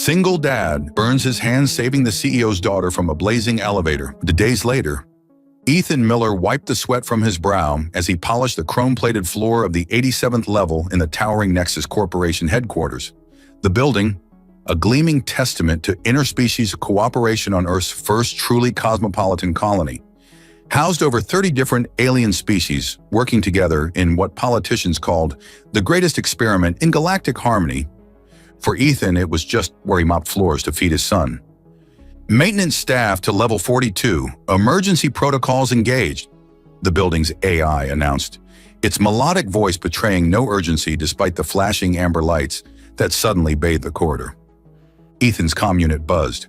Single dad burns his hand saving the CEO's daughter from a blazing elevator. Days later, Ethan Miller wiped the sweat from his brow as he polished the chrome-plated floor of the 87th level in the towering Nexus Corporation headquarters. The building, a gleaming testament to interspecies cooperation on Earth's first truly cosmopolitan colony, housed over 30 different alien species working together in what politicians called the greatest experiment in galactic harmony. For Ethan, it was just where he mopped floors to feed his son. Maintenance staff to level 42, emergency protocols engaged, the building's AI announced, its melodic voice betraying no urgency despite the flashing amber lights that suddenly bathed the corridor. Ethan's comm unit buzzed.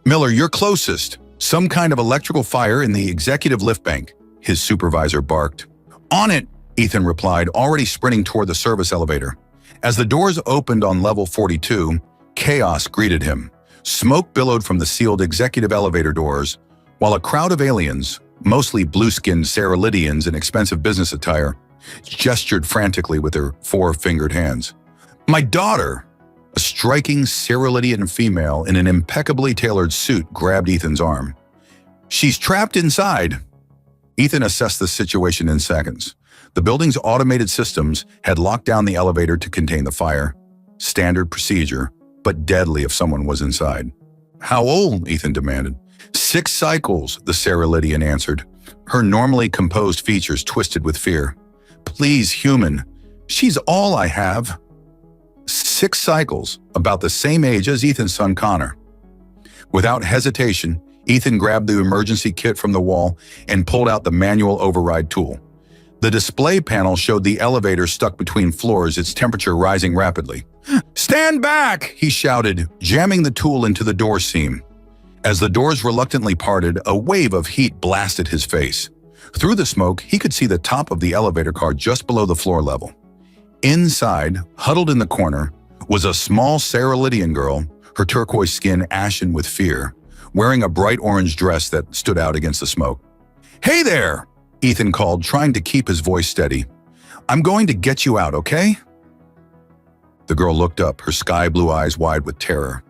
"Miller, you're closest. Some kind of electrical fire in the executive lift bank," his supervisor barked. "On it," Ethan replied, already sprinting toward the service elevator. As the doors opened on level 42, chaos greeted him. Smoke billowed from the sealed executive elevator doors, while a crowd of aliens, mostly blue-skinned Ceralidians in expensive business attire, gestured frantically with their four-fingered hands. "My daughter!" A striking Ceralidian female in an impeccably tailored suit grabbed Ethan's arm. "She's trapped inside." Ethan assessed the situation in seconds. The building's automated systems had locked down the elevator to contain the fire. Standard procedure, but deadly if someone was inside. "How old?" Ethan demanded. 6 cycles, the Ceralidian answered, her normally composed features twisted with fear. "Please, human. She's all I have." 6 cycles, about the same age as Ethan's son Connor. Without hesitation, Ethan grabbed the emergency kit from the wall and pulled out the manual override tool. The display panel showed the elevator stuck between floors, its temperature rising rapidly. "Stand back!" he shouted, jamming the tool into the door seam. As the doors reluctantly parted, a wave of heat blasted his face. Through the smoke, he could see the top of the elevator car just below the floor level. Inside, huddled in the corner, was a small Ceralidian girl, her turquoise skin ashen with fear, wearing a bright orange dress that stood out against the smoke. "Hey there!" Ethan called, trying to keep his voice steady. "I'm going to get you out, okay?" The girl looked up, her sky-blue eyes wide with terror.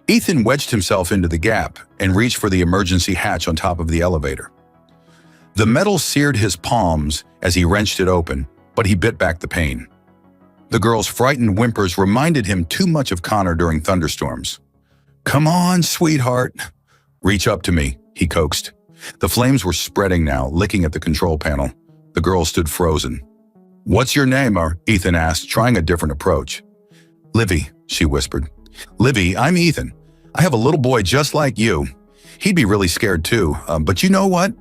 Ethan wedged himself into the gap and reached for the emergency hatch on top of the elevator. The metal seared his palms as he wrenched it open, but he bit back the pain. The girl's frightened whimpers reminded him too much of Connor during thunderstorms. "Come on, sweetheart. Reach up to me," he coaxed. The flames were spreading now, licking at the control panel. The girl stood frozen. "What's your name?" Ethan asked, trying a different approach. "Livy," she whispered. "Livy, I'm Ethan. I have a little boy just like you. He'd be really scared too, but you know what?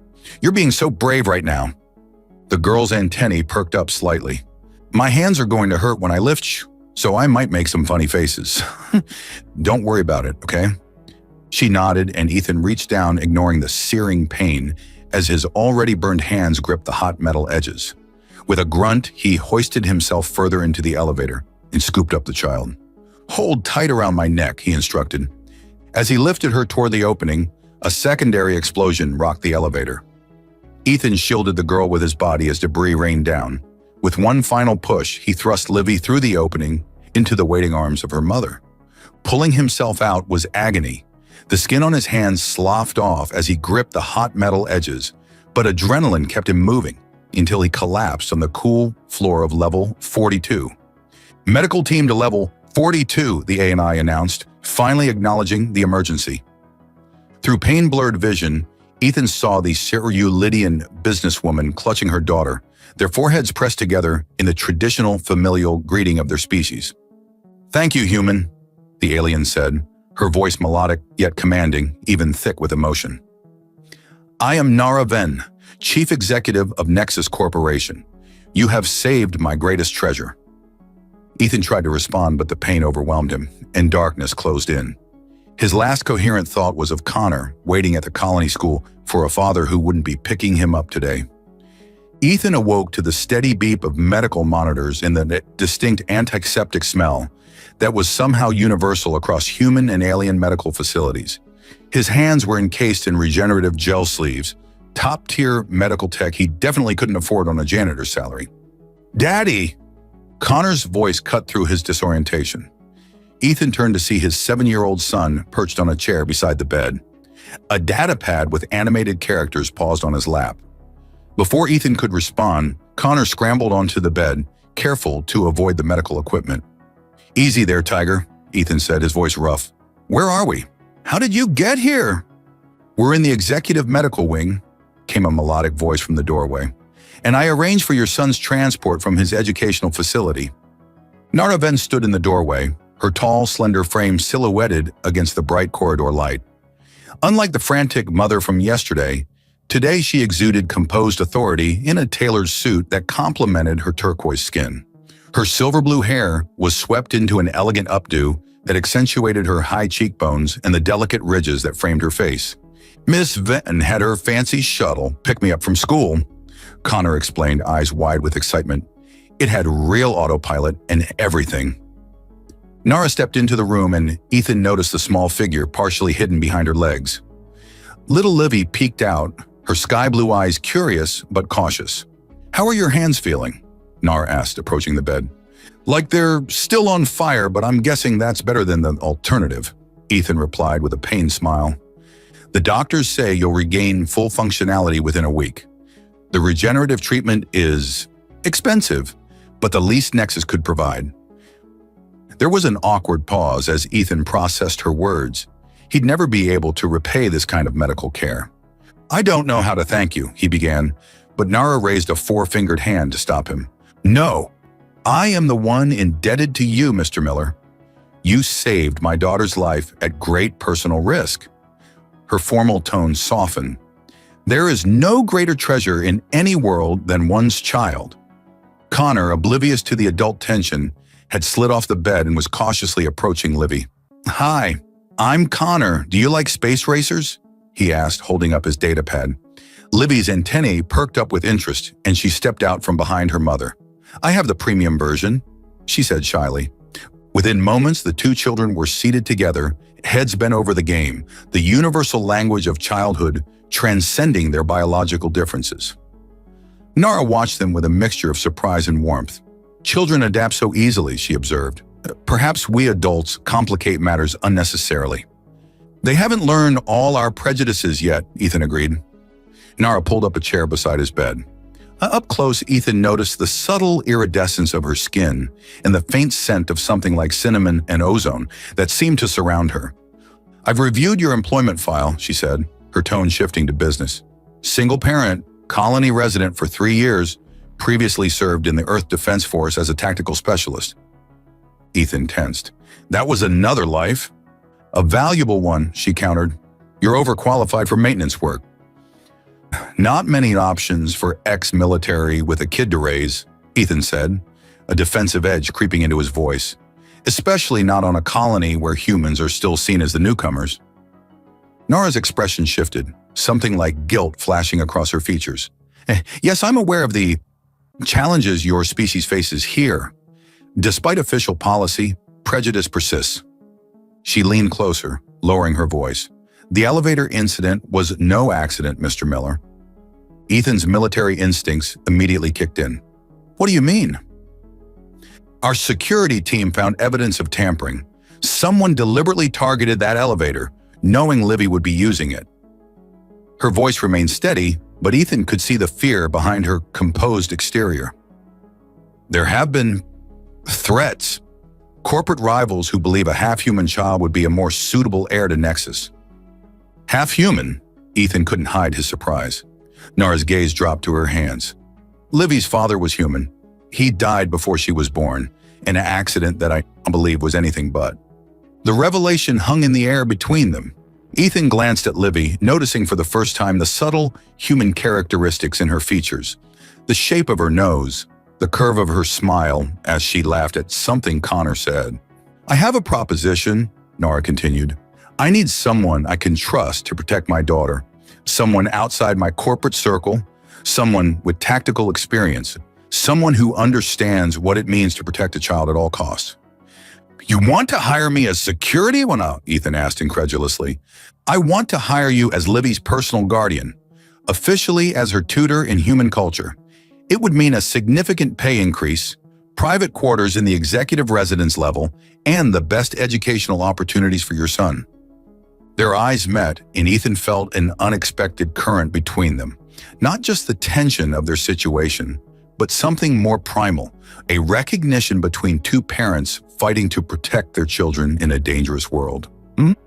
You're being so brave right now." The girl's antennae perked up slightly. "My hands are going to hurt when I lift you, so I might make some funny faces." "Don't worry about it, okay?" She nodded, and Ethan reached down, ignoring the searing pain as his already burned hands gripped the hot metal edges. With a grunt, he hoisted himself further into the elevator and scooped up the child. "Hold tight around my neck," he instructed. As he lifted her toward the opening, a secondary explosion rocked the elevator. Ethan shielded the girl with his body as debris rained down. With one final push, he thrust Livy through the opening into the waiting arms of her mother. Pulling himself out was agony. The skin on his hands sloughed off as he gripped the hot metal edges, but adrenaline kept him moving until he collapsed on the cool floor of level 42. "Medical team to level 42, the ANI announced, finally acknowledging the emergency. Through pain-blurred vision, Ethan saw the Ceralidian businesswoman clutching her daughter, their foreheads pressed together in the traditional familial greeting of their species. "Thank you, human," the alien said, her voice melodic yet commanding, even thick with emotion. "I am Nara Ven, Chief Executive of Nexus Corporation. You have saved my greatest treasure." Ethan tried to respond, but the pain overwhelmed him, and darkness closed in. His last coherent thought was of Connor, waiting at the colony school for a father who wouldn't be picking him up today. Ethan awoke to the steady beep of medical monitors and the distinct antiseptic smell that was somehow universal across human and alien medical facilities. His hands were encased in regenerative gel sleeves, top-tier medical tech he definitely couldn't afford on a janitor's salary. "Daddy!" Connor's voice cut through his disorientation. Ethan turned to see his 7-year-old son perched on a chair beside the bed. A data pad with animated characters paused on his lap. Before Ethan could respond, Connor scrambled onto the bed, careful to avoid the medical equipment. "Easy there, Tiger," Ethan said, his voice rough. "Where are we? How did you get here?" "We're in the executive medical wing," came a melodic voice from the doorway. "And I arranged for your son's transport from his educational facility." Nara then stood in the doorway, her tall, slender frame silhouetted against the bright corridor light. Unlike the frantic mother from yesterday, today she exuded composed authority in a tailored suit that complemented her turquoise skin. Her silver blue hair was swept into an elegant updo that accentuated her high cheekbones and the delicate ridges that framed her face. "Miss Vinton had her fancy shuttle pick me up from school," Connor explained, eyes wide with excitement. "It had real autopilot and everything." Nara stepped into the room and Ethan noticed the small figure partially hidden behind her legs. Little Livy peeked out, her sky-blue eyes curious but cautious. "How are your hands feeling?" Nara asked, approaching the bed. "Like they're still on fire, but I'm guessing that's better than the alternative," Ethan replied with a pained smile. "The doctors say you'll regain full functionality within a week. The regenerative treatment is expensive, but the least Nexus could provide." There was an awkward pause as Ethan processed her words. He'd never be able to repay this kind of medical care. "I don't know how to thank you," he began, but Nara raised a 4-fingered hand to stop him. "No, I am the one indebted to you, Mr. Miller. You saved my daughter's life at great personal risk." Her formal tone softened. "There is no greater treasure in any world than one's child." Connor, oblivious to the adult tension, had slid off the bed and was cautiously approaching Livy. "Hi, I'm Connor. Do you like space racers?" he asked, holding up his data pad. Livy's antennae perked up with interest, and she stepped out from behind her mother. "I have the premium version," she said shyly. Within moments, the two children were seated together, heads bent over the game, the universal language of childhood transcending their biological differences. Nara watched them with a mixture of surprise and warmth. "Children adapt so easily," she observed. "Perhaps we adults complicate matters unnecessarily." "They haven't learned all our prejudices yet," Ethan agreed. Nara pulled up a chair beside his bed. Up close, Ethan noticed the subtle iridescence of her skin and the faint scent of something like cinnamon and ozone that seemed to surround her. "I've reviewed your employment file," she said, her tone shifting to business. "Single parent, colony resident for 3 years, previously served in the Earth Defense Force as a tactical specialist." Ethan tensed. "That was another life." "A valuable one," she countered. "You're overqualified for maintenance work." "Not many options for ex-military with a kid to raise," Ethan said, a defensive edge creeping into his voice. "Especially not on a colony where humans are still seen as the newcomers." Nara's expression shifted, something like guilt flashing across her features. "Yes, I'm aware of the challenges your species faces here. Despite official policy, prejudice persists." She leaned closer, lowering her voice. "The elevator incident was no accident, Mr. Miller." Ethan's military instincts immediately kicked in. "What do you mean?" "Our security team found evidence of tampering. Someone deliberately targeted that elevator, knowing Livy would be using it." Her voice remained steady, but Ethan could see the fear behind her composed exterior. "There have been threats. Corporate rivals who believe a half-human child would be a more suitable heir to Nexus." "Half-human?" Ethan couldn't hide his surprise. Nara's gaze dropped to her hands. "Livy's father was human. He died before she was born, in an accident that I believe was anything but." The revelation hung in the air between them. Ethan glanced at Livy, noticing for the first time the subtle human characteristics in her features. The shape of her nose, the curve of her smile as she laughed at something Connor said. "I have a proposition," Nara continued. "I need someone I can trust to protect my daughter. Someone outside my corporate circle, someone with tactical experience, someone who understands what it means to protect a child at all costs." "You want to hire me as security?" Ethan asked incredulously. "I want to hire you as Livy's personal guardian, officially as her tutor in human culture. It would mean a significant pay increase, private quarters in the executive residence level, and the best educational opportunities for your son. Their eyes met, and Ethan felt an unexpected current between them. Not just the tension of their situation, but something more primal, a recognition between two parents fighting to protect their children in a dangerous world.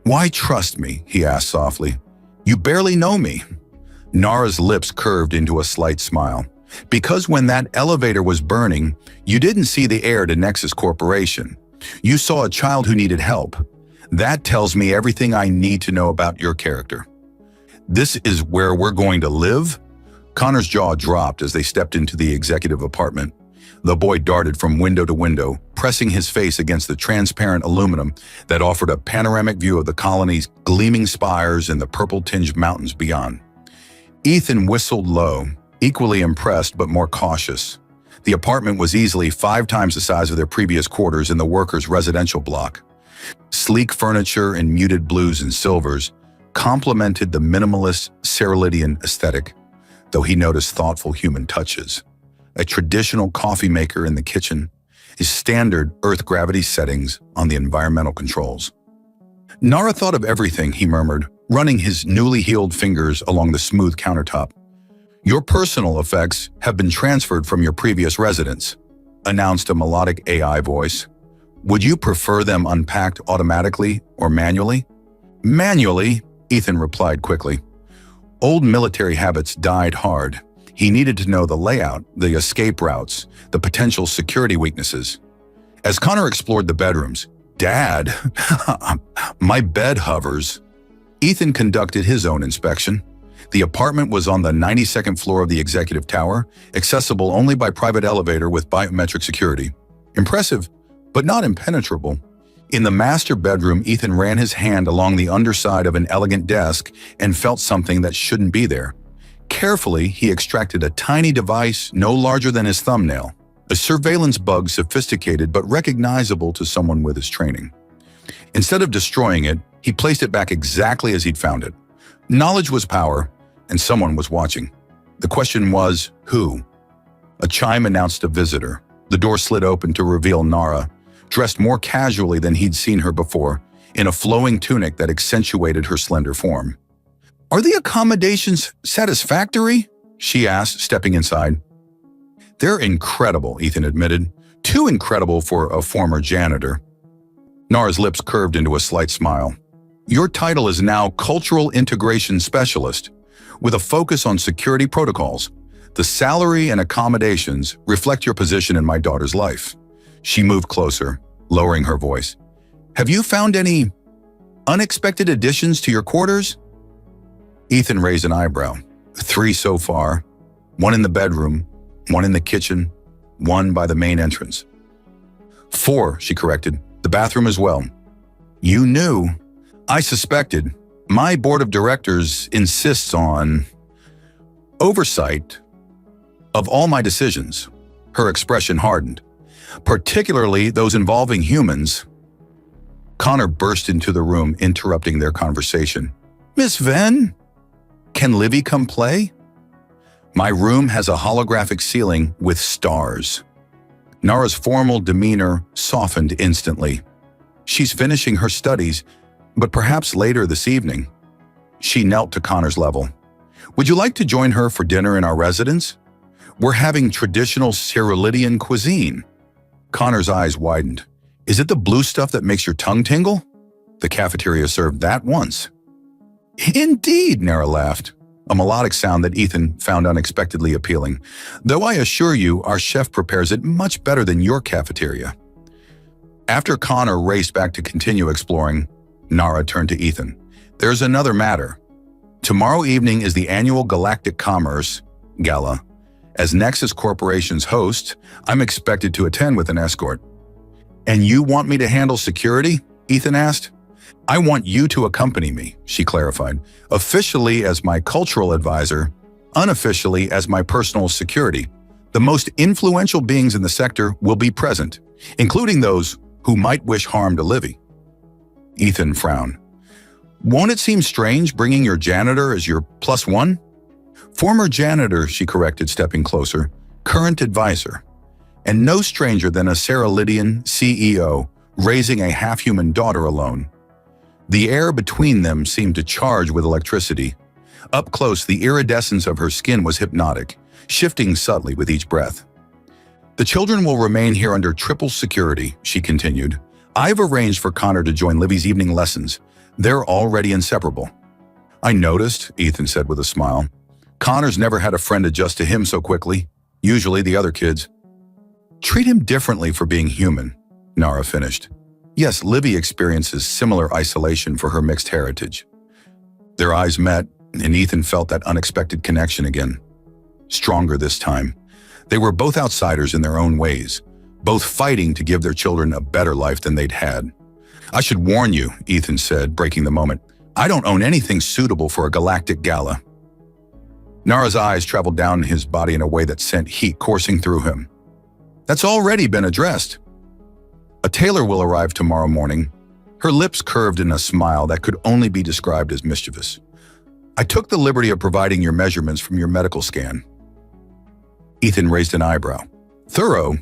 Why trust me? He asked softly. You barely know me. Nara's lips curved into a slight smile. Because when that elevator was burning, you didn't see the heir to Nexus Corporation. You saw a child who needed help. That tells me everything I need to know about your character. This is where we're going to live? Connor's jaw dropped as they stepped into the executive apartment. The boy darted from window to window, pressing his face against the transparent aluminum that offered a panoramic view of the colony's gleaming spires and the purple-tinged mountains beyond. Ethan whistled low, equally impressed but more cautious. The apartment was easily 5 times the size of their previous quarters in the workers' residential block. Sleek furniture in muted blues and silvers complemented the minimalist Cerulean aesthetic, though he noticed thoughtful human touches. A traditional coffee maker in the kitchen, his standard Earth gravity settings on the environmental controls. Nara thought of everything, he murmured, running his newly healed fingers along the smooth countertop. Your personal effects have been transferred from your previous residence, announced a melodic AI voice. Would you prefer them unpacked automatically or manually? Manually, Ethan replied quickly. Old military habits died hard. He needed to know the layout, the escape routes, the potential security weaknesses. As Connor explored the bedrooms, Dad, my bed hovers. Ethan conducted his own inspection. The apartment was on the 92nd floor of the executive tower, accessible only by private elevator with biometric security. Impressive, but not impenetrable. In the master bedroom, Ethan ran his hand along the underside of an elegant desk and felt something that shouldn't be there. Carefully, he extracted a tiny device no larger than his thumbnail, a surveillance bug sophisticated but recognizable to someone with his training. Instead of destroying it, he placed it back exactly as he'd found it. Knowledge was power, and someone was watching. The question was, who? A chime announced a visitor. The door slid open to reveal Nara, dressed more casually than he'd seen her before, in a flowing tunic that accentuated her slender form. Are the accommodations satisfactory? She asked, stepping inside. They're incredible, Ethan admitted. Too incredible for a former janitor. Nara's lips curved into a slight smile. Your title is now Cultural Integration Specialist, with a focus on security protocols. The salary and accommodations reflect your position in my daughter's life. She moved closer, lowering her voice. Have you found any unexpected additions to your quarters? Ethan raised an eyebrow. 3 so far. 1 in the bedroom, 1 in the kitchen, 1 by the main entrance. 4, she corrected. The bathroom as well. You knew. I suspected. My board of directors insists on oversight of all my decisions. Her expression hardened. Particularly those involving humans. Connor burst into the room, interrupting their conversation. Miss Venn? Can Livy come play? My room has a holographic ceiling with stars. Nara's formal demeanor softened instantly. She's finishing her studies, but perhaps later this evening. She knelt to Connor's level. Would you like to join her for dinner in our residence? We're having traditional Cerulean cuisine. Connor's eyes widened. Is it the blue stuff that makes your tongue tingle? The cafeteria served that once. Indeed, Nara laughed, a melodic sound that Ethan found unexpectedly appealing. Though I assure you, our chef prepares it much better than your cafeteria. After Connor raced back to continue exploring, Nara turned to Ethan. There's another matter. Tomorrow evening is the annual Galactic Commerce Gala. As Nexus Corporation's host, I'm expected to attend with an escort. And you want me to handle security? Ethan asked. I want you to accompany me, she clarified, officially as my cultural advisor, unofficially as my personal security. The most influential beings in the sector will be present, including those who might wish harm to Livy. Ethan frowned. Won't it seem strange bringing your janitor as your +1? Former janitor, she corrected, stepping closer. Current advisor. and no stranger than a Ceralidian CEO raising a half-human daughter alone. The air between them seemed to charge with electricity. Up close, the iridescence of her skin was hypnotic, shifting subtly with each breath. "The children will remain here under triple security," she continued. "I've arranged for Connor to join Livy's evening lessons. They're already inseparable." "I noticed," Ethan said with a smile. "Connor's never had a friend adjust to him so quickly. Usually the other kids." "Treat him differently for being human," Nara finished. "Yes, Livy experiences similar isolation for her mixed heritage." Their eyes met, and Ethan felt that unexpected connection again. Stronger this time. They were both outsiders in their own ways, both fighting to give their children a better life than they'd had. "I should warn you," Ethan said, breaking the moment. "I don't own anything suitable for a galactic gala." Nara's eyes traveled down his body in a way that sent heat coursing through him. "That's already been addressed. A tailor will arrive tomorrow morning." Her lips curved in a smile that could only be described as mischievous. "I took the liberty of providing your measurements from your medical scan." Ethan raised an eyebrow. "Thorough?"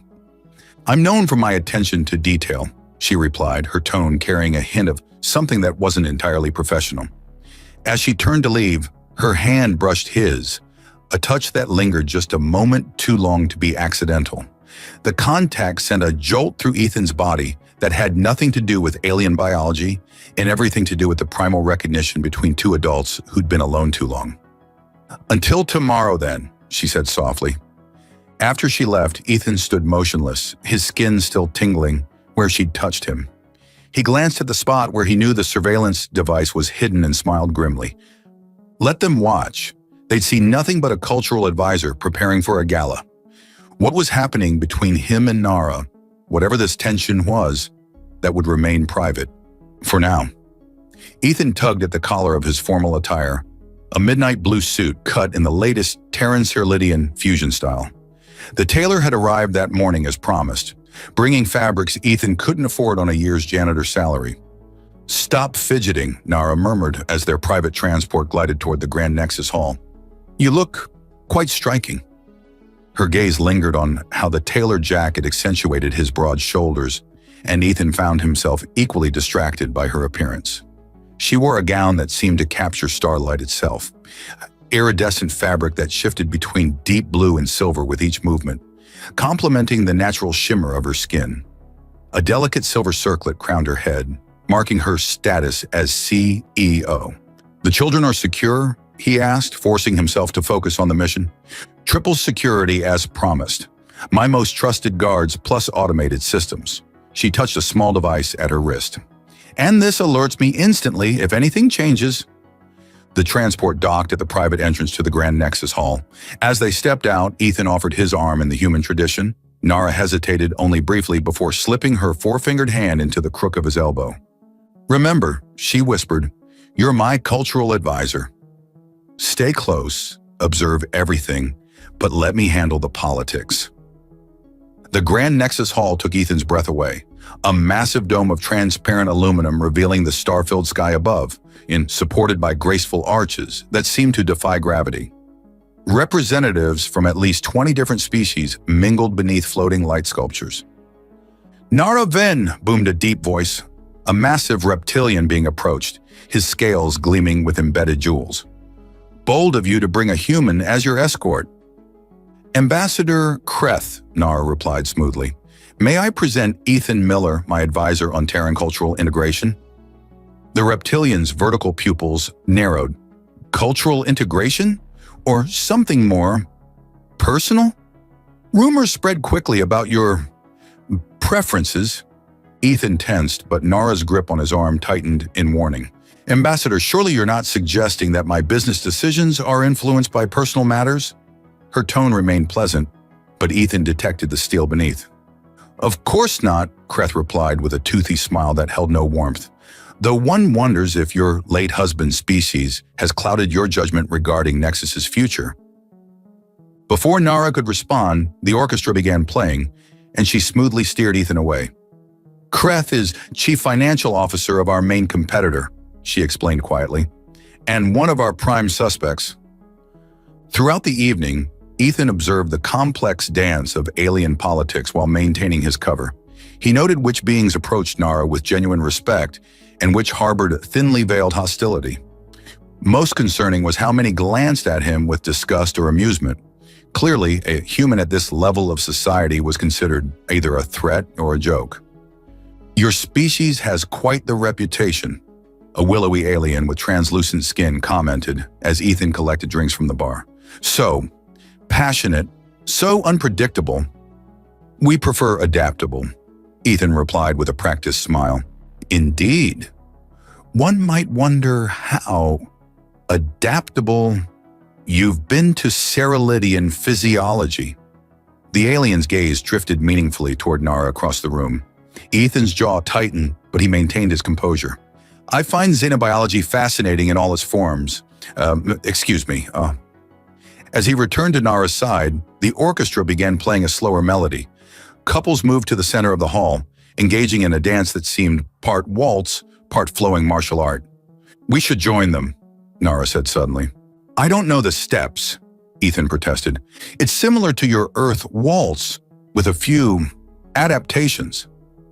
"I'm known for my attention to detail," she replied, her tone carrying a hint of something that wasn't entirely professional. As she turned to leave, her hand brushed his, a touch that lingered just a moment too long to be accidental. The contact sent a jolt through Ethan's body that had nothing to do with alien biology and everything to do with the primal recognition between two adults who'd been alone too long. "Until tomorrow, then," she said softly. After she left, Ethan stood motionless, his skin still tingling where she'd touched him. He glanced at the spot where he knew the surveillance device was hidden and smiled grimly. Let them watch. They'd see nothing but a cultural advisor preparing for a gala. What was happening between him and Nara, whatever this tension was, that would remain private. For now. Ethan tugged at the collar of his formal attire, a midnight blue suit cut in the latest Terran-Ceralidian fusion style. The tailor had arrived that morning as promised, bringing fabrics Ethan couldn't afford on a year's janitor salary. "Stop fidgeting," Nara murmured as their private transport glided toward the Grand Nexus Hall. "You look quite striking." Her gaze lingered on how the tailored jacket accentuated his broad shoulders, and Ethan found himself equally distracted by her appearance. She wore a gown that seemed to capture starlight itself, iridescent fabric that shifted between deep blue and silver with each movement, complementing the natural shimmer of her skin. A delicate silver circlet crowned her head, marking her status as CEO. "The children are secure?" he asked, forcing himself to focus on the mission. "Triple security as promised. My most trusted guards plus automated systems." She touched a small device at her wrist. "And this alerts me instantly if anything changes." The transport docked at the private entrance to the Grand Nexus Hall. As they stepped out, Ethan offered his arm in the human tradition. Nara hesitated only briefly before slipping her four-fingered hand into the crook of his elbow. "Remember," she whispered, "you're my cultural advisor. Stay close, observe everything, but let me handle the politics." The Grand Nexus Hall took Ethan's breath away, a massive dome of transparent aluminum revealing the star-filled sky above, supported by graceful arches that seemed to defy gravity. Representatives from at least 20 different species mingled beneath floating light sculptures. "Nara Ven," boomed a deep voice, a massive reptilian being approached, his scales gleaming with embedded jewels. "Bold of you to bring a human as your escort." "Ambassador Kreth," Nara replied smoothly. "May I present Ethan Miller, my advisor on Terran cultural integration?" The reptilian's vertical pupils narrowed. "Cultural integration? Or something more personal?" "Rumors spread quickly about your preferences." Ethan tensed, but Nara's grip on his arm tightened in warning. "Ambassador, surely you're not suggesting that my business decisions are influenced by personal matters?" Her tone remained pleasant, but Ethan detected the steel beneath. "Of course not," Kreth replied with a toothy smile that held no warmth. "Though one wonders if your late husband's species has clouded your judgment regarding Nexus's future." Before Nara could respond, the orchestra began playing, and she smoothly steered Ethan away. "Kreth is chief financial officer of our main competitor," she explained quietly, "and one of our prime suspects." Throughout the evening, Ethan observed the complex dance of alien politics while maintaining his cover. He noted which beings approached Nara with genuine respect and which harbored thinly veiled hostility. Most concerning was how many glanced at him with disgust or amusement. Clearly, a human at this level of society was considered either a threat or a joke. "Your species has quite the reputation," a willowy alien with translucent skin commented as Ethan collected drinks from the bar. "So passionate, so unpredictable." "We prefer adaptable," Ethan replied with a practiced smile. "Indeed. One might wonder how adaptable. You've been to Ceralidian physiology." The alien's gaze drifted meaningfully toward Nara across the room. Ethan's jaw tightened, but he maintained his composure. "I find xenobiology fascinating in all its forms. Excuse me. As he returned to Nara's side, the orchestra began playing a slower melody. Couples moved to the center of the hall, engaging in a dance that seemed part waltz, part flowing martial art. "We should join them," Nara said suddenly. "I don't know the steps," Ethan protested. "It's similar to your Earth waltz, with a few adaptations."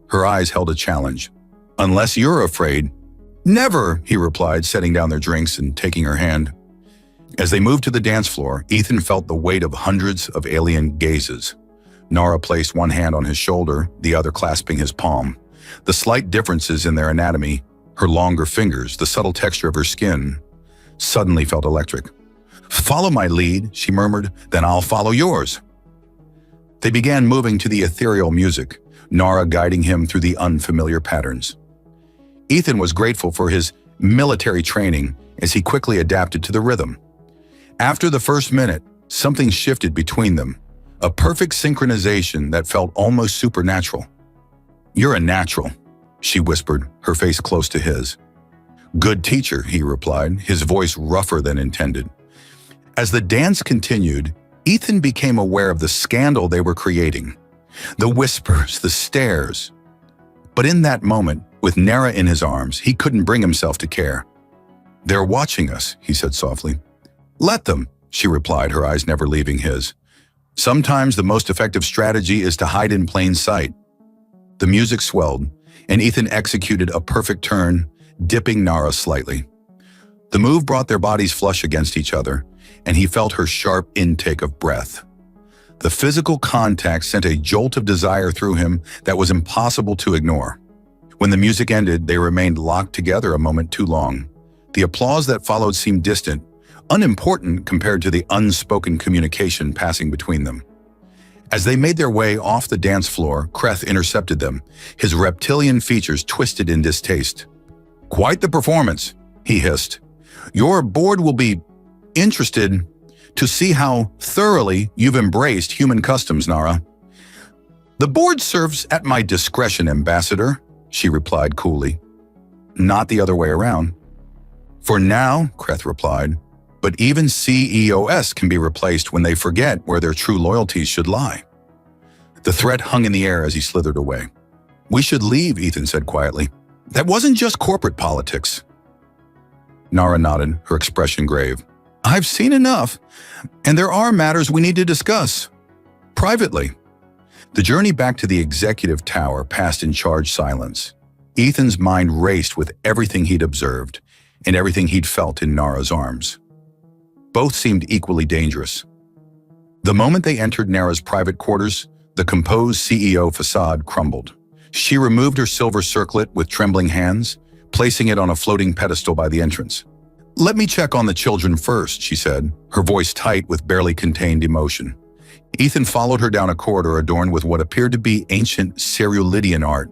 Her eyes held a challenge. "Unless you're afraid." "Never," he replied, setting down their drinks and taking her hand. As they moved to the dance floor, Ethan felt the weight of hundreds of alien gazes. Nara placed one hand on his shoulder, the other clasping his palm. The slight differences in their anatomy, her longer fingers, the subtle texture of her skin, suddenly felt electric. "Follow my lead," she murmured, "then I'll follow yours." They began moving to the ethereal music, Nara guiding him through the unfamiliar patterns. Ethan was grateful for his military training as he quickly adapted to the rhythm. After the first minute, something shifted between them, a perfect synchronization that felt almost supernatural. "You're a natural," she whispered, her face close to his. "Good teacher," he replied, his voice rougher than intended. As the dance continued, Ethan became aware of the scandal they were creating. The whispers, the stares. But in that moment, with Nara in his arms, he couldn't bring himself to care. "They're watching us," he said softly. "Let them," she replied, her eyes never leaving his. "Sometimes the most effective strategy is to hide in plain sight." The music swelled, and Ethan executed a perfect turn, dipping Nara slightly. The move brought their bodies flush against each other, and he felt her sharp intake of breath. The physical contact sent a jolt of desire through him that was impossible to ignore. When the music ended, they remained locked together a moment too long. The applause that followed seemed distant, unimportant compared to the unspoken communication passing between them. As they made their way off the dance floor, Kreth intercepted them, his reptilian features twisted in distaste. "Quite the performance," he hissed. "Your board will be interested to see how thoroughly you've embraced human customs, Nara." "The board serves at my discretion, Ambassador," she replied coolly. "Not the other way around." "For now," Kreth replied, "but even CEOS can be replaced when they forget where their true loyalties should lie." The threat hung in the air as he slithered away. "We should leave," Ethan said quietly. "That wasn't just corporate politics." Nara nodded, her expression grave. "I've seen enough, and there are matters we need to discuss. Privately." The journey back to the executive tower passed in charged silence. Ethan's mind raced with everything he'd observed and everything he'd felt in Nara's arms. Both seemed equally dangerous. The moment they entered Nara's private quarters, the composed CEO facade crumbled. She removed her silver circlet with trembling hands, placing it on a floating pedestal by the entrance. "Let me check on the children first," she said, her voice tight with barely contained emotion. Ethan followed her down a corridor adorned with what appeared to be ancient Ceralidian art,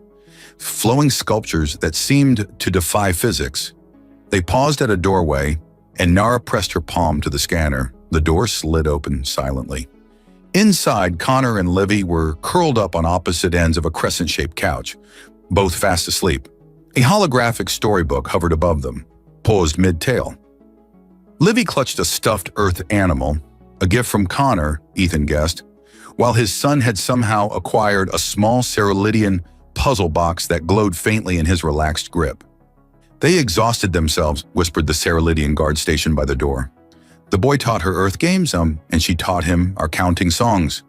flowing sculptures that seemed to defy physics. They paused at a doorway, and Nara pressed her palm to the scanner. The door slid open silently. Inside, Connor and Livy were curled up on opposite ends of a crescent-shaped couch, both fast asleep. A holographic storybook hovered above them, paused mid-tale. Livy clutched a stuffed earth animal, a gift from Connor, Ethan guessed, while his son had somehow acquired a small Ceralidian puzzle box that glowed faintly in his relaxed grip. "They exhausted themselves," whispered the Ceralidian guard stationed by the door. The boy taught her Earth games, and she taught him our counting songs.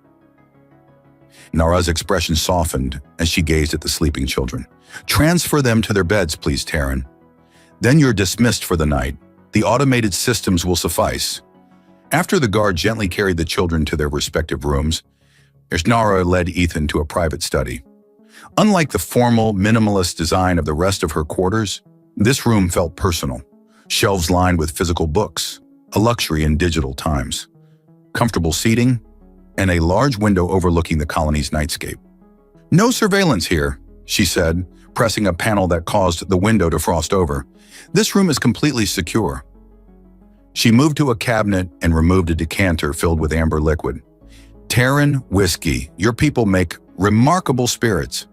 Nara's expression softened as she gazed at the sleeping children. Transfer them to their beds, please, Taryn. Then you're dismissed for the night. The automated systems will suffice. After the guard gently carried the children to their respective rooms, Nara led Ethan to a private study. Unlike the formal, minimalist design of the rest of her quarters, this room felt personal. Shelves lined with physical books, a luxury in digital times, comfortable seating, and a large window overlooking the colony's nightscape. "No surveillance here," she said, pressing a panel that caused the window to frost over. "This room is completely secure." She moved to a cabinet and removed a decanter filled with amber liquid. "Terran whiskey, your people make remarkable spirits."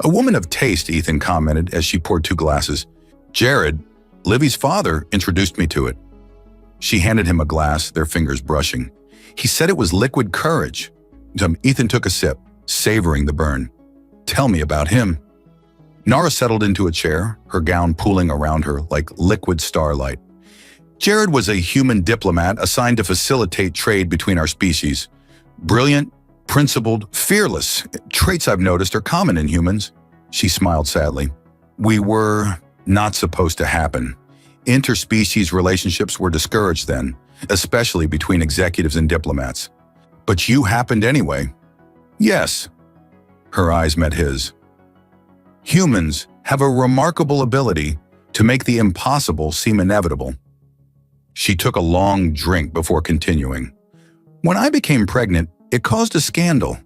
"A woman of taste," Ethan commented as she poured 2 glasses. "Jared, Livy's father, introduced me to it." She handed him a glass, their fingers brushing. "He said it was liquid courage." Ethan took a sip, savoring the burn. "Tell me about him." Nara settled into a chair, her gown pooling around her like liquid starlight. "Jared was a human diplomat assigned to facilitate trade between our species. Brilliant, principled, fearless. Traits I've noticed are common in humans." She smiled sadly. "We were not supposed to happen. Interspecies relationships were discouraged then, especially between executives and diplomats. But you happened anyway." "Yes." Her eyes met his. "Humans have a remarkable ability to make the impossible seem inevitable." She took a long drink before continuing. "When I became pregnant, it caused a scandal.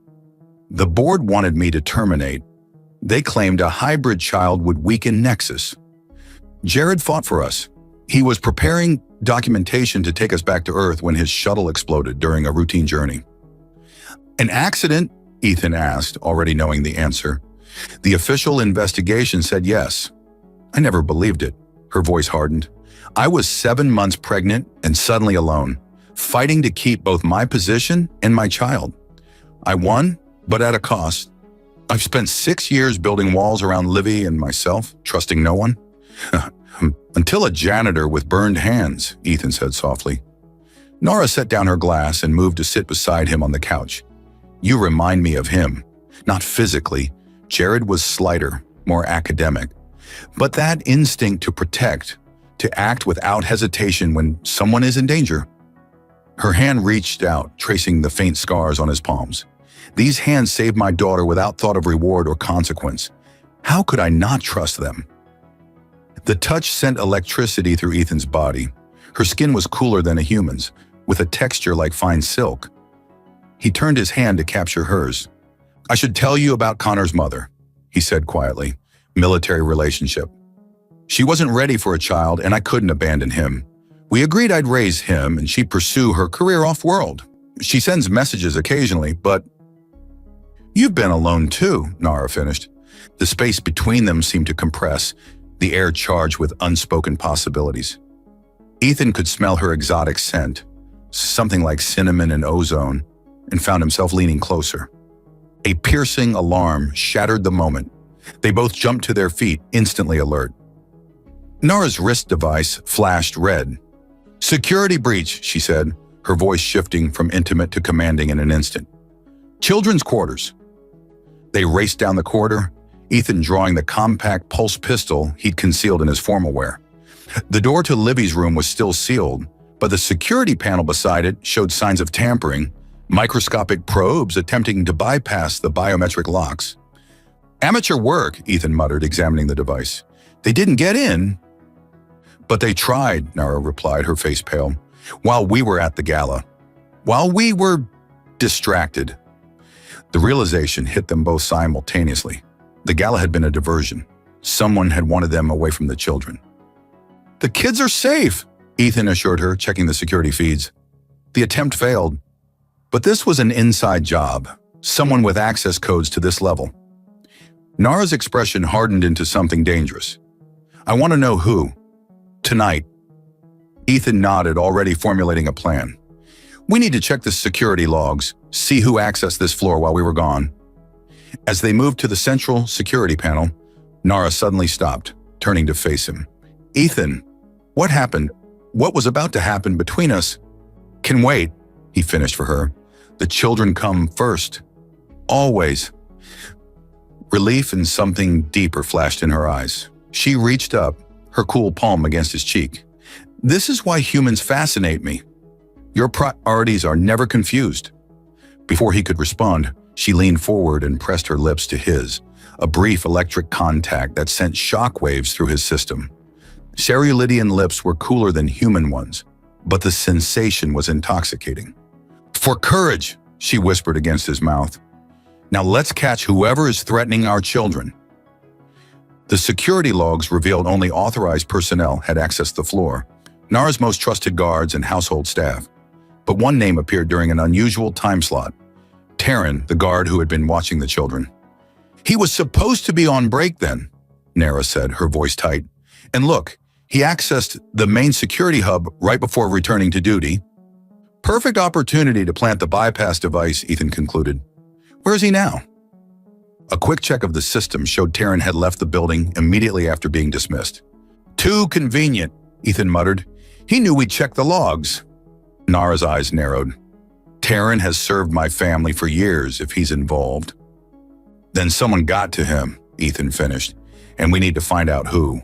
The board wanted me to terminate. They claimed a hybrid child would weaken Nexus. Jared fought for us. He was preparing documentation to take us back to Earth when his shuttle exploded during a routine journey." "An accident?" Ethan asked, already knowing the answer. "The official investigation said yes." "I never believed it." Her voice hardened. "I was 7 months pregnant and suddenly alone, fighting to keep both my position and my child. I won, but at a cost. I've spent 6 years building walls around Livy and myself, trusting no one." "Until a janitor with burned hands," Ethan said softly. Nara set down her glass and moved to sit beside him on the couch. "You remind me of him. Not physically. Jared was slighter, more academic. But that instinct to protect, to act without hesitation when someone is in danger." Her hand reached out, tracing the faint scars on his palms. "These hands saved my daughter without thought of reward or consequence. How could I not trust them?" The touch sent electricity through Ethan's body. Her skin was cooler than a human's, with a texture like fine silk. He turned his hand to capture hers. "I should tell you about Connor's mother," he said quietly. "Military relationship. She wasn't ready for a child, and I couldn't abandon him. We agreed I'd raise him, and she'd pursue her career off-world. She sends messages occasionally, but—" "You've been alone too," Nara finished. The space between them seemed to compress, the air charged with unspoken possibilities. Ethan could smell her exotic scent, something like cinnamon and ozone, and found himself leaning closer. A piercing alarm shattered the moment. They both jumped to their feet, instantly alert. Nara's wrist device flashed red. "Security breach," she said, her voice shifting from intimate to commanding in an instant. "Children's quarters." They raced down the corridor, Ethan drawing the compact pulse pistol he'd concealed in his formal wear. The door to Livy's room was still sealed, but the security panel beside it showed signs of tampering, microscopic probes attempting to bypass the biometric locks. "Amateur work," Ethan muttered, examining the device. "They didn't get in." "But they tried," Nara replied, her face pale. "While we were at the gala. While we were distracted." The realization hit them both simultaneously. The gala had been a diversion. Someone had wanted them away from the children. "The kids are safe," Ethan assured her, checking the security feeds. The attempt failed. But this was an inside job, someone with access codes to this level. Nara's expression hardened into something dangerous. "I want to know who. Tonight." Ethan nodded, already formulating a plan. "We need to check the security logs, see who accessed this floor while we were gone." As they moved to the central security panel, Nara suddenly stopped, turning to face him. "Ethan, what happened?" What was about to happen between us can wait, he finished for her. The children come first. Always. Relief and something deeper flashed in her eyes. She reached up, her cool palm against his cheek. This is why humans fascinate me. Your priorities are never confused. Before he could respond, she leaned forward and pressed her lips to his, a brief electric contact that sent shockwaves through his system. Cerulean lips were cooler than human ones, but the sensation was intoxicating. For courage, she whispered against his mouth. Now let's catch whoever is threatening our children. The security logs revealed only authorized personnel had accessed the floor, Nara's most trusted guards and household staff. But one name appeared during an unusual time slot. Taryn, the guard who had been watching the children. He was supposed to be on break then, Nara said, her voice tight. And look, he accessed the main security hub right before returning to duty. Perfect opportunity to plant the bypass device, Ethan concluded. Where is he now? A quick check of the system showed Taryn had left the building immediately after being dismissed. Too convenient, Ethan muttered. He knew we'd check the logs. Nara's eyes narrowed. Taryn has served my family for years if he's involved. Then someone got to him, Ethan finished, and we need to find out who.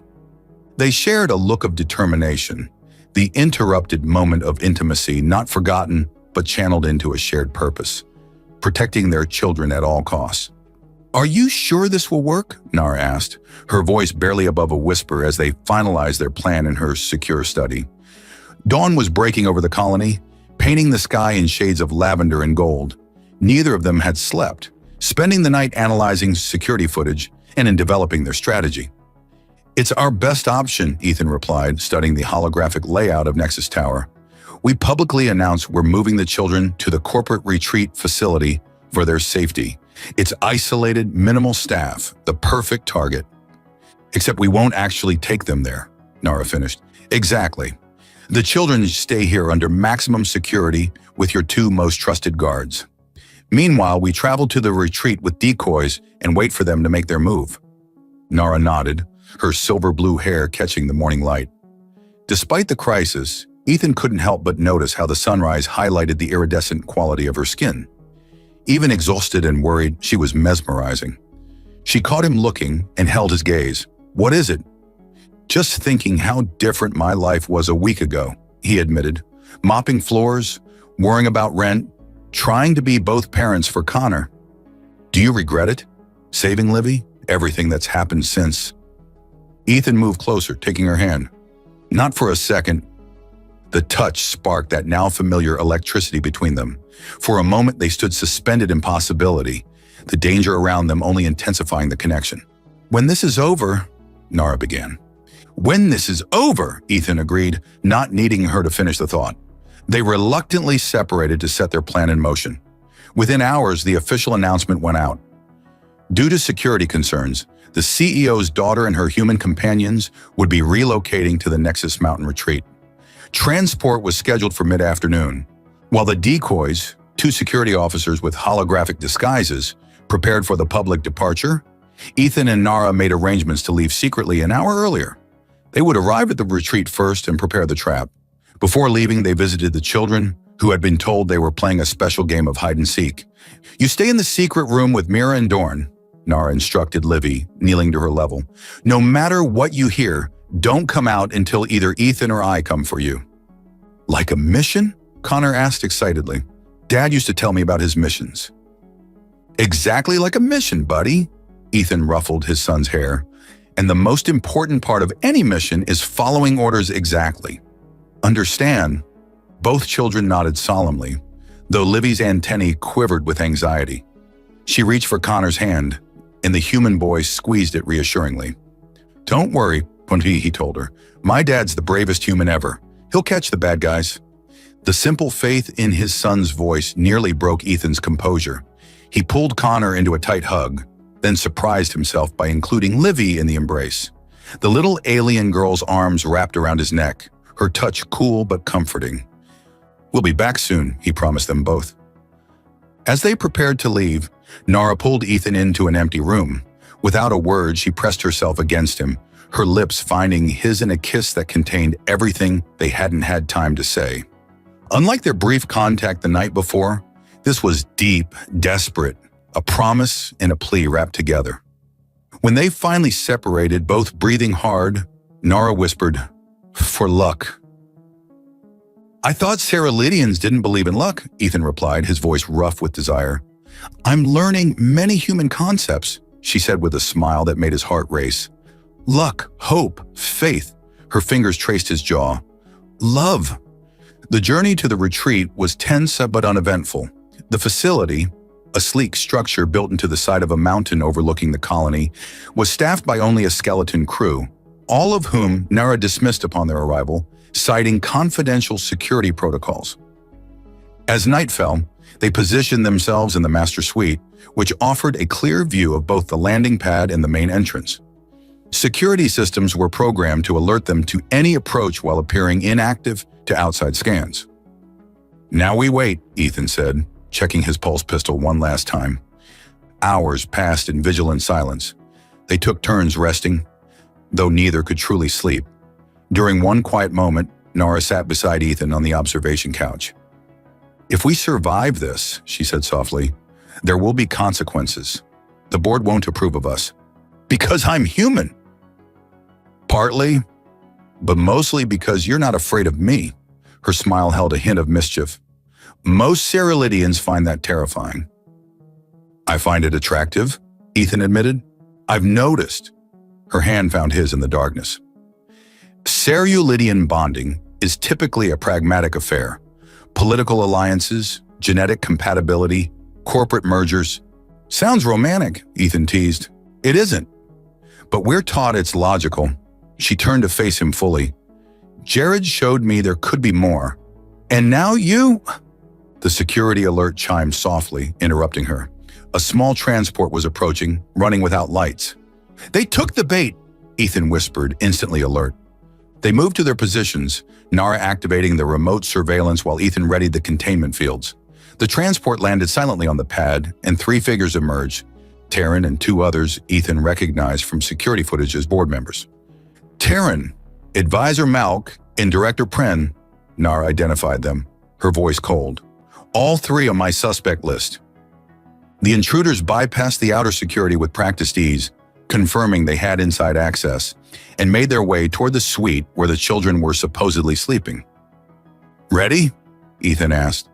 They shared a look of determination, the interrupted moment of intimacy not forgotten but channeled into a shared purpose, protecting their children at all costs. Are you sure this will work? Nara asked, her voice barely above a whisper as they finalized their plan in her secure study. Dawn was breaking over the colony, painting the sky in shades of lavender and gold. Neither of them had slept, spending the night analyzing security footage and in developing their strategy. It's our best option, Ethan replied, studying the holographic layout of Nexus Tower. We publicly announced we're moving the children to the corporate retreat facility for their safety. It's isolated, minimal staff, the perfect target. Except we won't actually take them there, Nara finished. Exactly. The children stay here under maximum security with your two most trusted guards. Meanwhile, we travel to the retreat with decoys and wait for them to make their move. Nara nodded, her silver-blue hair catching the morning light. Despite the crisis, Ethan couldn't help but notice how the sunrise highlighted the iridescent quality of her skin. Even exhausted and worried, she was mesmerizing. She caught him looking and held his gaze. What is it? Just thinking how different my life was a week ago, he admitted. Mopping floors, worrying about rent, trying to be both parents for Connor. Do you regret it? Saving Livy? Everything that's happened since? Ethan moved closer, taking her hand. Not for a second. The touch sparked that now familiar electricity between them. For a moment, they stood suspended in possibility, the danger around them only intensifying the connection. When this is over, Nara began. When this is over, Ethan agreed, not needing her to finish the thought. They reluctantly separated to set their plan in motion. Within hours, the official announcement went out. Due to security concerns, the CEO's daughter and her human companions would be relocating to the Nexus Mountain Retreat. Transport was scheduled for mid-afternoon, while the decoys, two security officers with holographic disguises, prepared for the public departure. Ethan and Nara made arrangements to leave secretly an hour earlier. They would arrive at the retreat first and prepare the trap. Before leaving, they visited the children, who had been told they were playing a special game of hide-and-seek. You stay in the secret room with Mira and Dorn, Nara instructed Livy, kneeling to her level. No matter what you hear, don't come out until either Ethan or I come for you. Like a mission? Connor asked excitedly. Dad used to tell me about his missions. Exactly like a mission, buddy. Ethan ruffled his son's hair. And the most important part of any mission is following orders exactly. Understand? Both children nodded solemnly, though Livy's antennae quivered with anxiety. She reached for Connor's hand, and the human boy squeezed it reassuringly. Don't worry, Punti, he told her. My dad's the bravest human ever. He'll catch the bad guys. The simple faith in his son's voice nearly broke Ethan's composure. He pulled Connor into a tight hug, then surprised himself by including Livy in the embrace. The little alien girl's arms wrapped around his neck, her touch cool but comforting. We'll be back soon, he promised them both. As they prepared to leave, Nara pulled Ethan into an empty room. Without a word, she pressed herself against him, her lips finding his in a kiss that contained everything they hadn't had time to say. Unlike their brief contact the night before, this was deep, desperate, a promise and a plea wrapped together. When they finally separated, both breathing hard, Nara whispered, "For luck." "I thought Ceralidians didn't believe in luck," Ethan replied, his voice rough with desire. "I'm learning many human concepts," she said with a smile that made his heart race. "Luck, hope, faith." Her fingers traced his jaw. "Love." The journey to the retreat was tense but uneventful. The facility, a sleek structure built into the side of a mountain overlooking the colony, was staffed by only a skeleton crew, all of whom Nara dismissed upon their arrival, citing confidential security protocols. As night fell, they positioned themselves in the master suite, which offered a clear view of both the landing pad and the main entrance. Security systems were programmed to alert them to any approach while appearing inactive to outside scans. "Now we wait," Ethan said, checking his pulse pistol one last time. Hours passed in vigilant silence. They took turns resting, though neither could truly sleep. During one quiet moment, Nara sat beside Ethan on the observation couch. "If we survive this," she said softly, "there will be consequences. The board won't approve of us." "Because I'm human." "Partly, but mostly because you're not afraid of me." Her smile held a hint of mischief. "Most Ceralidians find that terrifying." "I find it attractive," Ethan admitted. "I've noticed." Her hand found his in the darkness. Cerulidian bonding is typically a pragmatic affair. Political alliances, genetic compatibility, corporate mergers. "Sounds romantic," Ethan teased. "It isn't. But we're taught it's logical." She turned to face him fully. "Jared showed me there could be more. And now you—" The security alert chimed softly, interrupting her. A small transport was approaching, running without lights. "They took the bait," Ethan whispered, instantly alert. They moved to their positions, Nara activating the remote surveillance while Ethan readied the containment fields. The transport landed silently on the pad, and 3 figures emerged. Taryn and 2 others Ethan recognized from security footage as board members. Taryn, Advisor Malk, and Director Pren, Nara identified them, her voice cold. "All 3 on my suspect list." The intruders bypassed the outer security with practiced ease, confirming they had inside access, and made their way toward the suite where the children were supposedly sleeping. "Ready?" Ethan asked.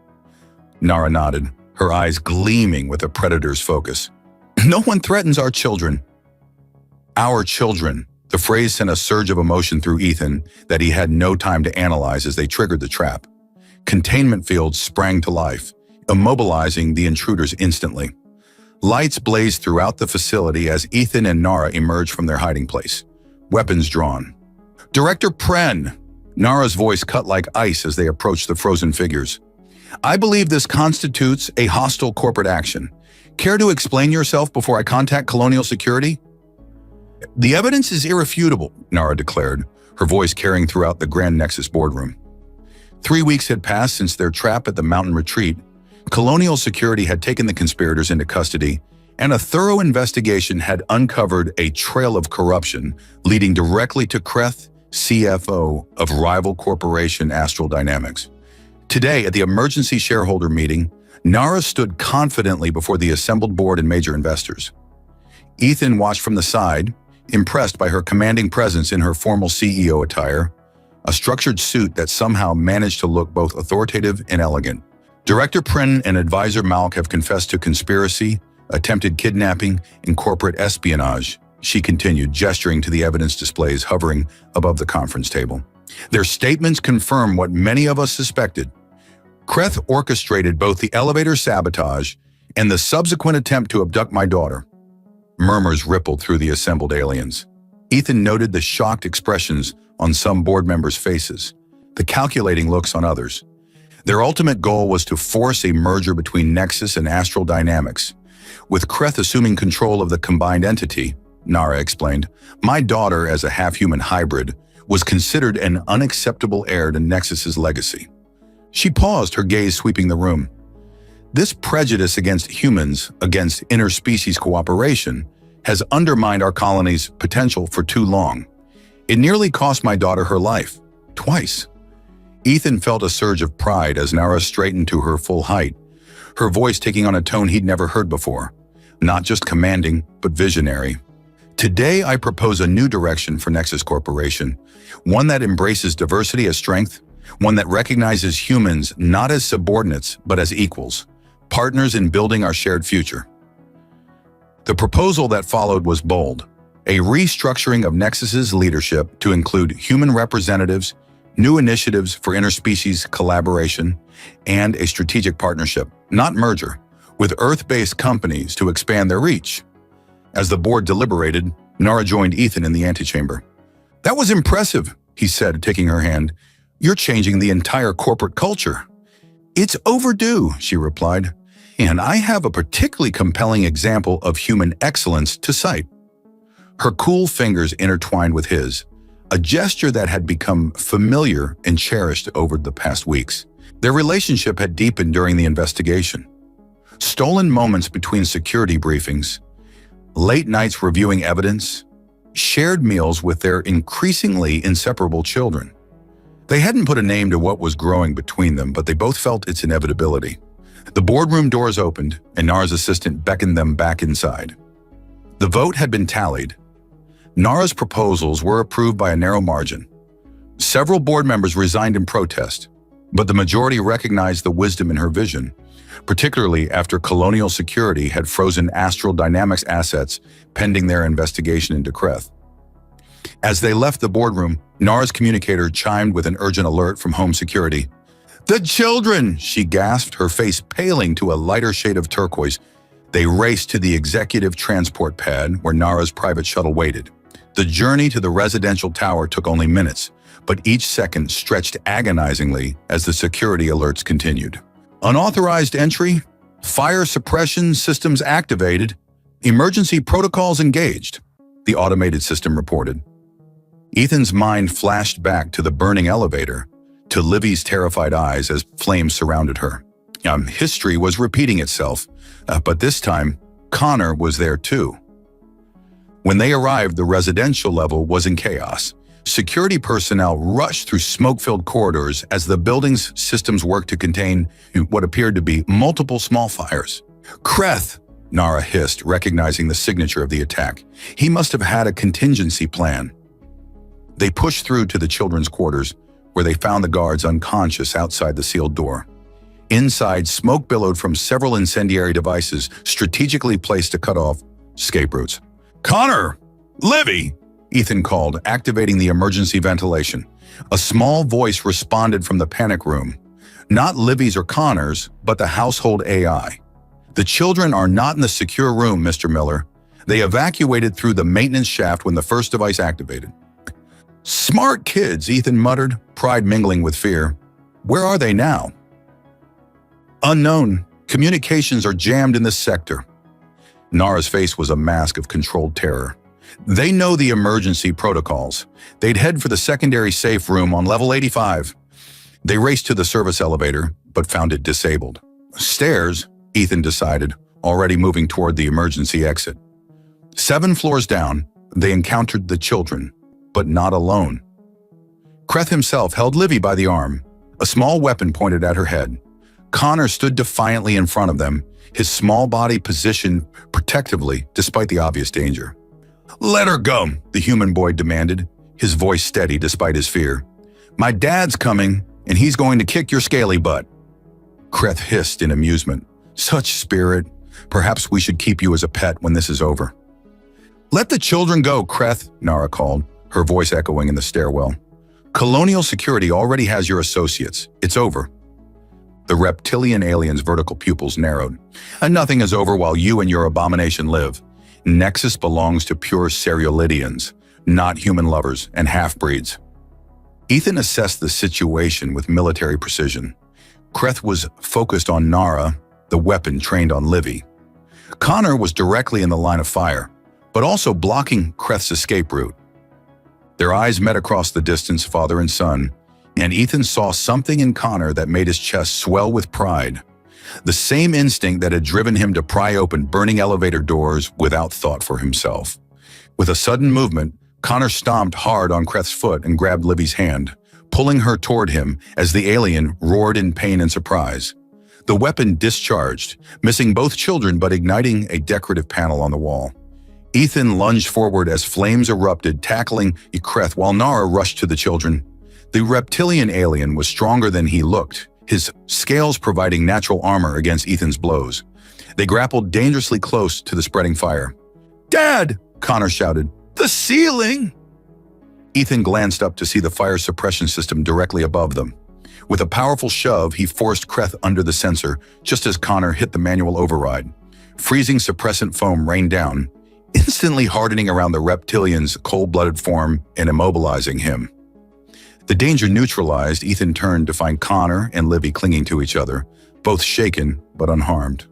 Nara nodded, her eyes gleaming with a predator's focus. "No one threatens our children." "Our children." The phrase sent a surge of emotion through Ethan that he had no time to analyze as they triggered the trap. Containment fields sprang to life, immobilizing the intruders instantly. Lights blazed throughout the facility as Ethan and Nara emerged from their hiding place, weapons drawn. "Director Pren!" Nara's voice cut like ice as they approached the frozen figures. "I believe this constitutes a hostile corporate action. Care to explain yourself before I contact Colonial Security?" "The evidence is irrefutable," Nara declared, her voice carrying throughout the Grand Nexus boardroom. 3 weeks had passed since their trap at the mountain retreat. Colonial Security had taken the conspirators into custody, and a thorough investigation had uncovered a trail of corruption leading directly to Kreth, CFO of rival corporation Astral Dynamics. Today, at the emergency shareholder meeting, Nara stood confidently before the assembled board and major investors. Ethan watched from the side, impressed by her commanding presence in her formal CEO attire, a structured suit that somehow managed to look both authoritative and elegant. Director Pren and Advisor Malk have confessed to conspiracy, attempted kidnapping, and corporate espionage, she continued, gesturing to the evidence displays hovering above the conference table. Their statements confirm what many of us suspected. Kreth orchestrated both the elevator sabotage and the subsequent attempt to abduct my daughter. Murmurs rippled through the assembled aliens. Ethan noted the shocked expressions on some board members' faces, the calculating looks on others. Their ultimate goal was to force a merger between Nexus and Astral Dynamics. With Kreth assuming control of the combined entity, Nara explained, my daughter, as a half-human hybrid, was considered an unacceptable heir to Nexus's legacy. She paused, her gaze sweeping the room. This prejudice against humans, against interspecies cooperation, has undermined our colony's potential for too long. It nearly cost my daughter her life. Twice. Ethan felt a surge of pride as Nara straightened to her full height, her voice taking on a tone he'd never heard before. Not just commanding, but visionary. Today, I propose a new direction for Nexus Corporation, one that embraces diversity as strength, one that recognizes humans not as subordinates, but as equals, partners in building our shared future. The proposal that followed was bold, a restructuring of Nexus's leadership to include human representatives, new initiatives for interspecies collaboration, and a strategic partnership, not merger, with Earth-based companies to expand their reach. As the board deliberated, Nara joined Ethan in the antechamber. "That was impressive," he said, taking her hand. "You're changing the entire corporate culture." "It's overdue," she replied, "and I have a particularly compelling example of human excellence to cite." Her cool fingers intertwined with his, a gesture that had become familiar and cherished over the past weeks. Their relationship had deepened during the investigation. Stolen moments between security briefings, late nights reviewing evidence, shared meals with their increasingly inseparable children. They hadn't put a name to what was growing between them, but they both felt its inevitability. The boardroom doors opened, and Nara's assistant beckoned them back inside. The vote had been tallied. Nara's proposals were approved by a narrow margin. Several board members resigned in protest, but the majority recognized the wisdom in her vision, particularly after Colonial Security had frozen Astral Dynamics assets pending their investigation into Kreth. As they left the boardroom, Nara's communicator chimed with an urgent alert from Home Security. "The children!" she gasped, her face paling to a lighter shade of turquoise. They raced to the executive transport pad where Nara's private shuttle waited. The journey to the residential tower took only minutes, but each second stretched agonizingly as the security alerts continued. "Unauthorized entry, fire suppression systems activated, emergency protocols engaged," the automated system reported. Ethan's mind flashed back to the burning elevator, to Livy's terrified eyes as flames surrounded her. History was repeating itself, but this time, Connor was there too. When they arrived, the residential level was in chaos. Security personnel rushed through smoke-filled corridors as the building's systems worked to contain what appeared to be multiple small fires. "Kreth!" Nara hissed, recognizing the signature of the attack. "He must have had a contingency plan." They pushed through to the children's quarters, where they found the guards unconscious outside the sealed door. Inside, smoke billowed from several incendiary devices strategically placed to cut off escape routes. "Connor! Livy!" Ethan called, activating the emergency ventilation. A small voice responded from the panic room. Not Livy's or Connor's, but the household AI. "The children are not in the secure room, Mr. Miller. They evacuated through the maintenance shaft when the first device activated." "Smart kids," Ethan muttered, pride mingling with fear. "Where are they now?" "Unknown. Communications are jammed in this sector." Nara's face was a mask of controlled terror. "They know the emergency protocols. They'd head for the secondary safe room on level 85. They raced to the service elevator, but found it disabled. "Stairs," Ethan decided, already moving toward the emergency exit. 7 floors down, they encountered the children, but not alone. Kreth himself held Livy by the arm, a small weapon pointed at her head. Connor stood defiantly in front of them, his small body positioned protectively despite the obvious danger. "Let her go," the human boy demanded, his voice steady despite his fear. "My dad's coming, and he's going to kick your scaly butt." Kreth hissed in amusement. "Such spirit. Perhaps we should keep you as a pet when this is over." "Let the children go, Kreth," Nara called, her voice echoing in the stairwell. "Colonial Security already has your associates. It's over." The reptilian alien's vertical pupils narrowed. "And nothing is over while you and your abomination live. Nexus belongs to pure Cerealidians, not human lovers and half-breeds." Ethan assessed the situation with military precision. Kreth was focused on Nara, the weapon trained on Livy. Connor was directly in the line of fire, but also blocking Kreth's escape route. Their eyes met across the distance, father and son, and Ethan saw something in Connor that made his chest swell with pride. The same instinct that had driven him to pry open burning elevator doors without thought for himself. With a sudden movement, Connor stomped hard on Kreth's foot and grabbed Livy's hand, pulling her toward him as the alien roared in pain and surprise. The weapon discharged, missing both children but igniting a decorative panel on the wall. Ethan lunged forward as flames erupted, tackling Kreth while Nara rushed to the children. The reptilian alien was stronger than he looked, his scales providing natural armor against Ethan's blows. They grappled dangerously close to the spreading fire. "Dad!" Connor shouted. "The ceiling!" Ethan glanced up to see the fire suppression system directly above them. With a powerful shove, he forced Kreth under the sensor just as Connor hit the manual override. Freezing suppressant foam rained down, instantly hardening around the reptilian's cold-blooded form and immobilizing him. The danger neutralized, Ethan turned to find Connor and Livy clinging to each other, both shaken but unharmed.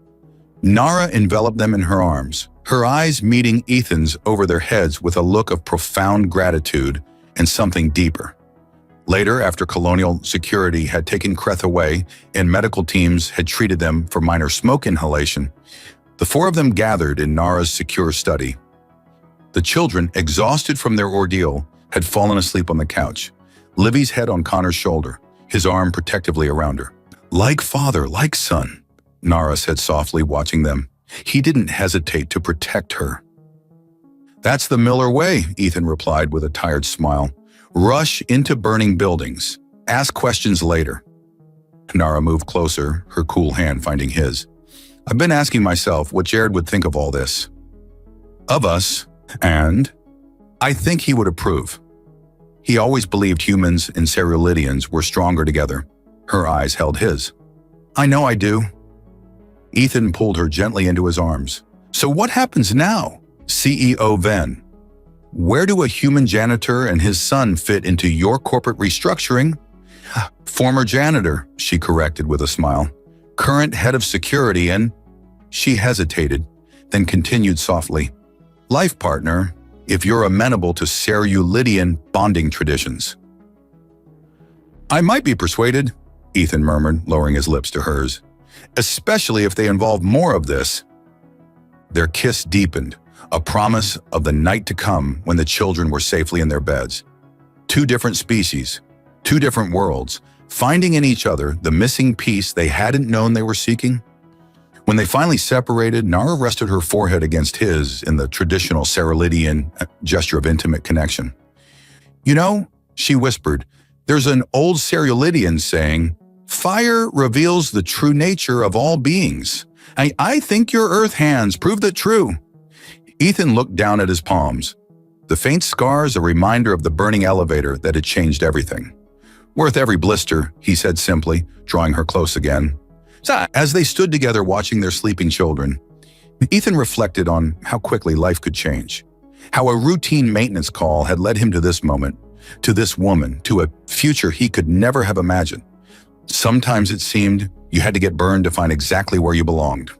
Nara enveloped them in her arms, her eyes meeting Ethan's over their heads with a look of profound gratitude and something deeper. Later, after colonial security had taken Kreth away and medical teams had treated them for minor smoke inhalation, the four of them gathered in Nara's secure study. The children, exhausted from their ordeal, had fallen asleep on the couch, Livy's head on Connor's shoulder, his arm protectively around her. "Like father, like son," Nara said softly, watching them. He didn't hesitate to protect her. "That's the Miller way," Ethan replied with a tired smile. "Rush into burning buildings. Ask questions later." Nara moved closer, her cool hand finding his. "I've been asking myself what Jared would think of all this. Of us, and I think he would approve. He always believed humans and Ceruleans were stronger together." Her eyes held his. "I know I do." Ethan pulled her gently into his arms. "So what happens now, CEO Venn? Where do a human janitor and his son fit into your corporate restructuring?" "Former janitor," she corrected with a smile. "Current head of security and—" She hesitated, then continued softly. "Life partner, if you're amenable to Cerulean bonding traditions." "I might be persuaded," Ethan murmured, lowering his lips to hers. "Especially if they involve more of this." Their kiss deepened, a promise of the night to come when the children were safely in their beds. Two different species, two different worlds, finding in each other the missing piece they hadn't known they were seeking. When they finally separated, Nara rested her forehead against his in the traditional Cerulean gesture of intimate connection. "You know," she whispered, "there's an old Cerulean saying, 'Fire reveals the true nature of all beings.' I think your earth hands prove that true." Ethan looked down at his palms. The faint scars a reminder of the burning elevator that had changed everything. "Worth every blister," he said simply, drawing her close again. As they stood together watching their sleeping children, Ethan reflected on how quickly life could change, how a routine maintenance call had led him to this moment, to this woman, to a future he could never have imagined. Sometimes it seemed you had to get burned to find exactly where you belonged.